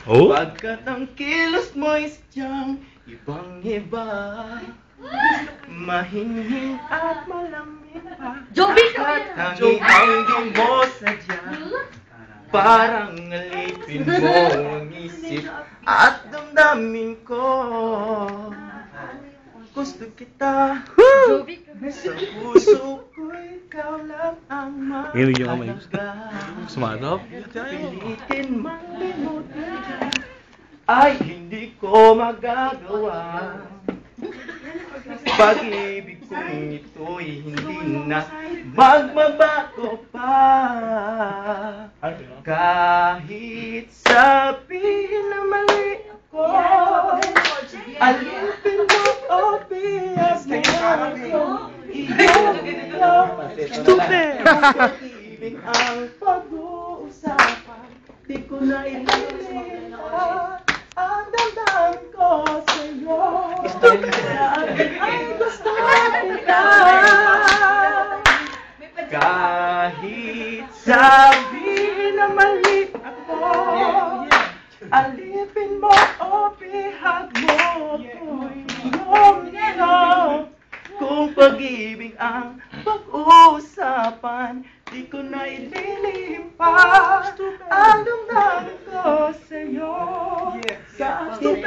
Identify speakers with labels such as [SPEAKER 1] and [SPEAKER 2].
[SPEAKER 1] Oh?
[SPEAKER 2] Pagkat ang kilos mo'y sadyang ibang-iba, mahinhin at malamig pa.
[SPEAKER 3] Joby!
[SPEAKER 2] At hangin ang di mo sadya, parang alipin mo ang isip at damdamin ko. Gusto kita,
[SPEAKER 3] Joby!
[SPEAKER 2] sa puso ko ikaw lang ang
[SPEAKER 1] Ngayon yung kamay.
[SPEAKER 2] mahalaga.
[SPEAKER 1] Sumatop?
[SPEAKER 2] Pilitin mang limutin ay hindi ko magagawa. Pag-ibig kong ito'y hindi na magbabago pa. Kahit sabihin na mali ako, alipin mo o biyak mo ako.
[SPEAKER 1] Stupid!
[SPEAKER 2] Pag-ibig ang pag-uusapan, di ko na ililipat ang damdamin ko sa'yo. Sabi ay gusto kita. Kahit sabihin na mali ako, alipin mo o bihag mo ako'y iyong. Kung pag-ibig ang pag-uusapan, di ko na ililipat ang damdamin ko sa'yo. Kahit